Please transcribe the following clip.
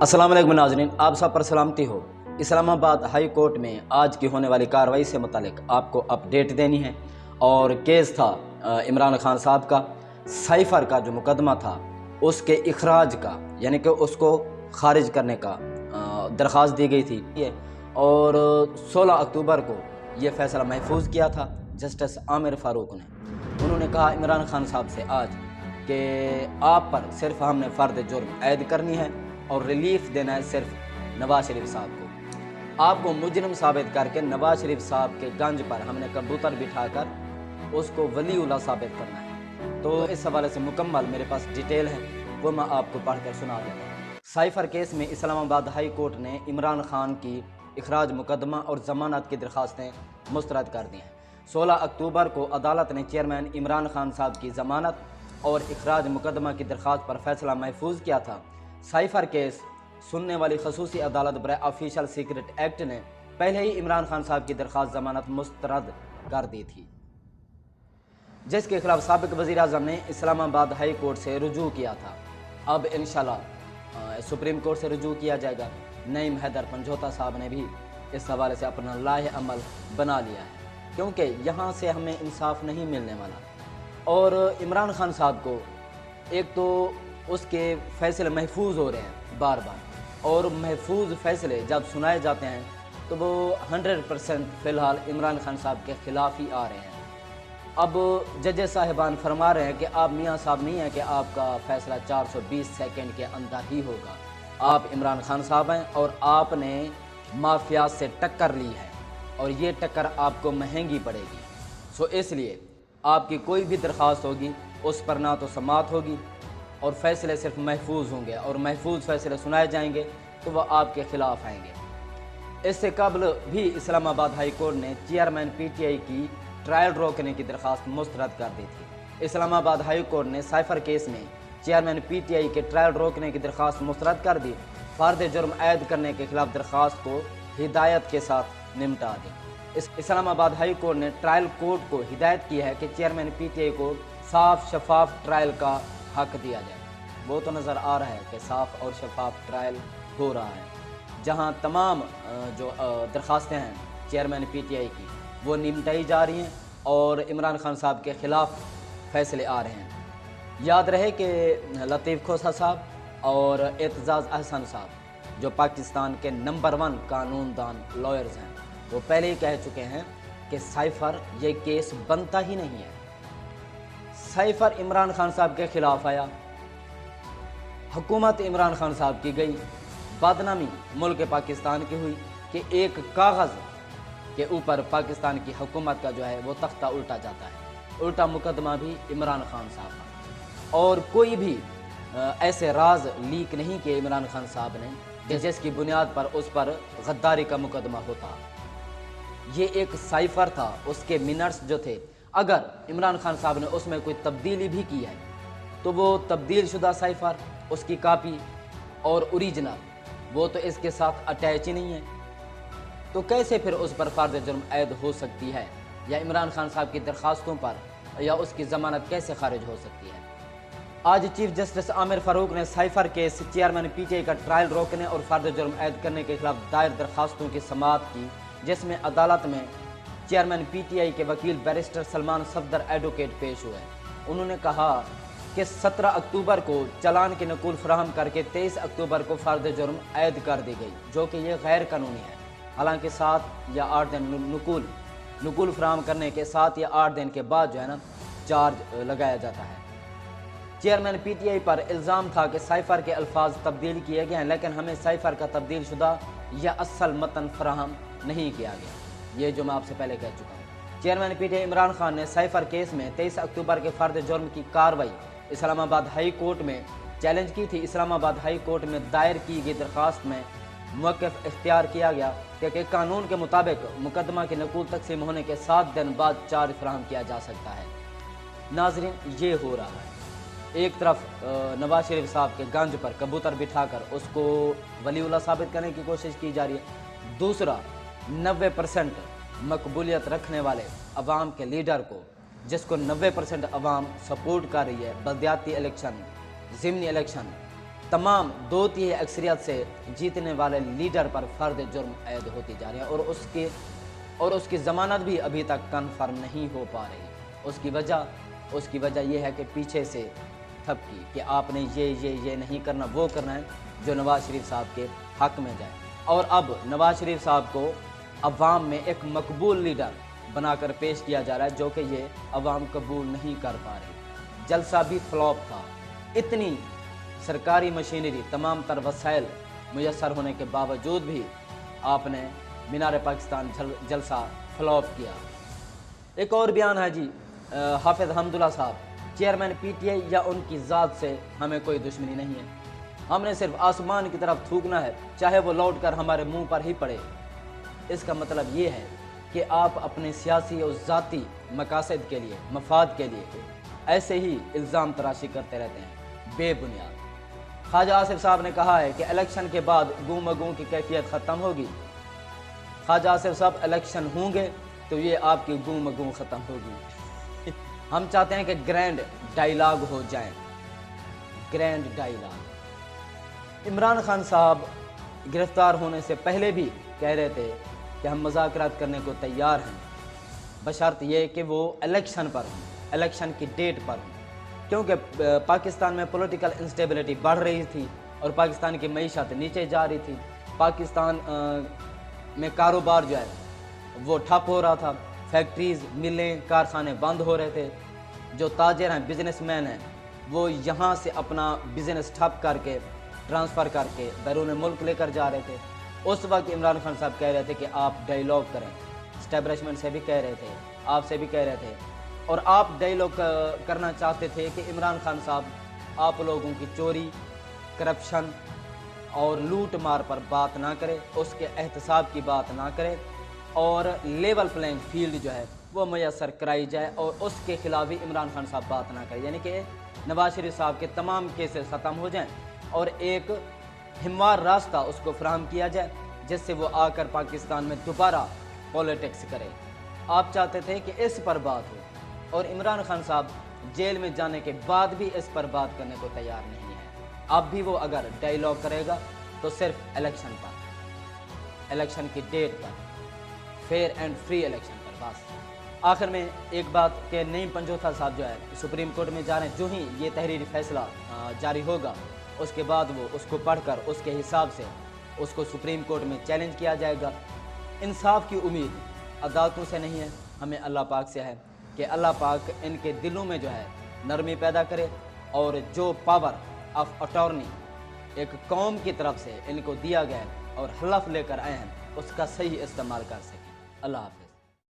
अस्सलाम वालेकुम नाज़रीन, आप सब पर सलामती हो। इस्लामाबाद हाई कोर्ट में आज की होने वाली कार्रवाई से मुतालिक आपको अपडेट देनी है। और केस था इमरान खान साहब का, साइफ़र का जो मुकदमा था उसके इखराज का, यानी कि उसको खारिज करने का दरख्वास्त दी गई थी। और 16 अक्टूबर को ये फ़ैसला महफूज किया था जस्टिस आमिर फ़ारूक ने। उन्होंने कहा इमरान खान साहब से आज कि आप पर सिर्फ हमने फ़र्द जुर्म ऐद करनी है और रिलीफ देना है सिर्फ नवाज शरीफ साहब को। आपको मुजरिम साबित करके नवाज शरीफ साहब के गंज पर हमने कबूतर बिठाकर उसको वलीउल्लाह साबित करना है। तो इस हवाले से मुकम्मल मेरे पास डिटेल है, वो मैं आपको पढ़कर सुना देता हूँ। साइफ़र केस में इस्लामाबाद हाई कोर्ट ने इमरान खान की इखराज मुकदमा और ज़मानत की दरख्वास्तें मुस्तरद कर दी हैं। 16 अक्टूबर को अदालत ने चेयरमैन इमरान खान साहब की ज़मानत और इखराज मुकदमा की दरख्वास्त पर फैसला महफूज किया था। साइफ़र केस सुनने वाली खसूसी अदालत बराए ऑफिशियल सीक्रेट एक्ट ने पहले ही इमरान खान साहब की दरख्वास्त ज़मानत मुस्तरद कर दी थी, जिसके खिलाफ साबिक वज़ीर आज़म ने इस्लामाबाद हाई कोर्ट से रुजू किया था। अब इंशाल्लाह सुप्रीम कोर्ट से रुजू किया जाएगा। नईम हैदर पंजोता साहब ने भी इस हवाले से अपना लाहे अमल बना लिया है, क्योंकि यहाँ से हमें इंसाफ नहीं मिलने वाला। और इमरान खान साहब को एक तो उसके फ़ैसले महफूज हो रहे हैं बार बार, और महफूज फ़ैसले जब सुनाए जाते हैं तो वो 100% फ़िलहाल इमरान खान साहब के ख़िलाफ़ ही आ रहे हैं। अब जजेस साहिबान फरमा रहे हैं कि आप मियाँ साहब नहीं हैं कि आपका फ़ैसला 420 सेकंड के अंदर ही होगा। आप इमरान खान साहब हैं और आपने माफिया से टक्कर ली है और ये टक्कर आपको महंगी पड़ेगी। सो इसलिए आपकी कोई भी दरख्वास्त होगी उस पर ना तो समाअत होगी और फ़ैसले सिर्फ महफूज होंगे, और महफूज फ़ैसले सुनाए जाएंगे तो वह आपके ख़िलाफ़ आएंगे। इससे कबल भी इस्लामाबाद हाई कोर्ट ने चेयरमैन PTI की ट्रायल रोकने की दरख्वास्त मुस्तरद कर दी थी। इस्लामाबाद हाई कोर्ट ने साइफ़र केस में चेयरमैन PTI के ट्रायल रोकने की दरख्वास्त मुस्तरद कर दी। फ़र्द जुर्म ऐद करने के खिलाफ दरख्वास्त को हिदायत के साथ निपटा दी। इस्लामाबाद हाई कोर्ट ने ट्रायल कोर्ट को हिदायत की है कि चेयरमैन PTI को साफ शफाफ ट्रायल का हक दिया जाए। वो तो नज़र आ रहा है कि साफ और शफाफ ट्रायल हो रहा है, जहां तमाम जो दरख्वास्तें हैं चेयरमैन PTI की वो निपटाई जा रही हैं और इमरान खान साहब के ख़िलाफ़ फ़ैसले आ रहे हैं। याद रहे कि लतीफ़ खोसा साहब और एतजाज़ अहसन साहब जो पाकिस्तान के नंबर 1 कानूनदान लॉयर्स हैं, वो पहले ही कह चुके हैं कि साइफ़र ये केस बनता ही नहीं है। साइफ़र इमरान खान साहब के ख़िलाफ़ आया, हुकूमत इमरान खान साहब की गई, बदनामी मुल्क पाकिस्तान की हुई कि एक कागज़ के ऊपर पाकिस्तान की हुकूमत का जो है वो तख्ता उल्टा जाता है। उल्टा मुकदमा भी इमरान खान साहब का, और कोई भी ऐसे राज लीक नहीं किए इमरान खान साहब ने जिसकी बुनियाद पर उस पर गद्दारी का मुकदमा होता। ये एक साइफ़र था, उसके मिनट्स जो थे, अगर इमरान खान साहब ने उसमें कोई तब्दीली भी की है तो वो तब्दील शुदा साइफ़र, उसकी कापी और ओरिजिनल वो तो इसके साथ अटैच ही नहीं है। तो कैसे फिर उस पर फ़र्द जुर्म ऐद हो सकती है, या इमरान खान साहब की दरख्वास्तों पर या उसकी ज़मानत कैसे खारिज हो सकती है। आज चीफ जस्टिस आमिर फ़ारूक ने साइफ़र केस चेयरमैन PTI का ट्रायल रोकने और फ़र्द जुर्म ऐद करने के खिलाफ दायर दरख्वास्तों की समाअत की, जिसमें अदालत में चेयरमैन PTI के वकील बैरिस्टर सलमान सफदर एडवोकेट पेश हुए। उन्होंने कहा कि 17 अक्टूबर को चालान की नकूल फराहम करके 23 अक्टूबर को फ़र्द जुर्म ऐद कर दी गई, जो कि ये गैर कानूनी है। हालांकि 7 या 8 दिन नकूल फराहम करने के 7 या 8 दिन के बाद जो है ना चार्ज लगाया जाता है। चेयरमैन PTI पर इल्ज़ाम था कि साइफ़र के अल्फाज तब्दील किए गए हैं, लेकिन हमें साइफ़र का तब्दील शुदा या असल मतन फराहम नहीं किया गया। ये जो मैं आपसे पहले कह चुका हूँ। चेयरमैन PTI इमरान खान ने साइफ़र केस में 23 अक्टूबर के फ़र्द जुर्म की कार्रवाई इस्लामाबाद हाई कोर्ट में चैलेंज की थी। इस्लामाबाद हाई कोर्ट में दायर की गई दरख्वास्त में मौक़िफ़ इख्तियार किया गया कि कानून के मुताबिक मुकदमा की नकूल तकसीम होने के 7 दिन बाद चार्ज फराहम किया जा सकता है। नाज़रीन, ये हो रहा है, एक तरफ नवाज शरीफ साहब के गंज पर कबूतर बिठाकर उसको वलीउल्लाह साबित करने की कोशिश की जा रही है, दूसरा 90% मकबूलियत रखने वाले अवाम के लीडर को, जिसको 90% अवाम सपोर्ट कर रही है, बलदियाती इलेक्शन, ज़िमनी इलेक्शन तमाम 2/3 अक्सरियत से जीतने वाले लीडर पर फ़र्द जुर्म ऐद होती जा रही है और उसकी ज़मानत भी अभी तक कन्फर्म नहीं हो पा रही। उसकी वजह यह है कि पीछे से थपकी कि आपने ये नहीं करना, वो करना है जो नवाज़ शरीफ साहब के हक़ में जाए। और अब नवाज़ शरीफ साहब को अवाम में एक मकबूल लीडर बनाकर पेश किया जा रहा है, जो कि ये अवाम कबूल नहीं कर पा रही। जलसा भी फ्लॉप था। इतनी सरकारी मशीनरी, तमाम तर वसाइल मुयस्सर होने के बावजूद भी आपने मीनार पाकिस्तान जलसा फ्लॉप किया। एक और बयान है जी हाफिज़ हमदुल्ला साहब, चेयरमैन पीटीआई या उनकी ज़ात से हमें कोई दुश्मनी नहीं है, हमने सिर्फ आसमान की तरफ थूकना है, चाहे वो लौट कर हमारे मुंह पर ही पड़े। इसका मतलब ये है कि आप अपने सियासी और ज़ाती मकासद के लिए, मफाद के लिए ऐसे ही इल्ज़ाम तराशी करते रहते हैं बेबुनियाद। ख्वाजा आसिफ साहब ने कहा है कि इलेक्शन के बाद गूं मगूं की कैफियत ख़त्म होगी। ख्वाजा आसिफ साहब, इलेक्शन होंगे तो ये आपकी गूं मगूं ख़त्म होगी। हम चाहते हैं कि ग्रैंड डायलॉग हो जाए, ग्रैंड डायलॉग। इमरान खान साहब गिरफ्तार होने से पहले भी कह रहे थे कि हम मुज़ाकरात करने को तैयार हैं, बशर्त ये कि वो इलेक्शन पर हों, इलेक्शन की डेट पर हों, क्योंकि पाकिस्तान में पॉलिटिकल इंस्टेबिलिटी बढ़ रही थी और पाकिस्तान की मईशत नीचे जा रही थी। पाकिस्तान में कारोबार जो है वो ठप हो रहा था, फैक्ट्रीज़, मिलें, कारखाने बंद हो रहे थे। जो ताजिर हैं, बिजनेसमैन हैं, वो यहाँ से अपना बिज़नेस ठप करके, ट्रांसफ़र करके बैरून मुल्क लेकर जा रहे थे। उस वक्त इमरान खान साहब कह रहे थे कि आप डायलॉग करें, इस्टेब्लिशमेंट से भी कह रहे थे, आपसे भी कह रहे थे, और आप डायलॉग करना चाहते थे कि इमरान खान साहब आप लोगों की चोरी, करप्शन और लूट मार पर बात ना करें, उसके एहतसाब की बात ना करें, और लेवल प्लेइंग फील्ड जो है वो मैसर कराई जाए और उसके खिलाफ भी इमरान खान साहब बात ना करें, यानी कि नवाज शरीफ साहब के तमाम केसेस ख़त्म हो जाएं और एक हिमवार रास्ता उसको फराहम किया जाए जिससे वो आकर पाकिस्तान में दोबारा पॉलिटिक्स करे। आप चाहते थे कि इस पर बात हो, और इमरान खान साहब जेल में जाने के बाद भी इस पर बात करने को तैयार नहीं है। अब भी वो अगर डायलॉग करेगा तो सिर्फ इलेक्शन पर, इलेक्शन की डेट पर, फेयर एंड फ्री इलेक्शन पर, बस। आखिर में एक बात कि नईम पंजोथा साहब जो है सुप्रीम कोर्ट में जा रहे हैं। जो ही ये तहरीरी फैसला जारी होगा उसके बाद वो उसको पढ़कर उसके हिसाब से उसको सुप्रीम कोर्ट में चैलेंज किया जाएगा। इंसाफ की उम्मीद अदालतों से नहीं है, हमें अल्लाह पाक से है कि अल्लाह पाक इनके दिलों में जो है नरमी पैदा करे और जो पावर ऑफ अटॉर्नी एक कौम की तरफ से इनको दिया गया है और हलफ लेकर आए हैं उसका सही इस्तेमाल कर सकें। अल्लाह हाफ़िज़।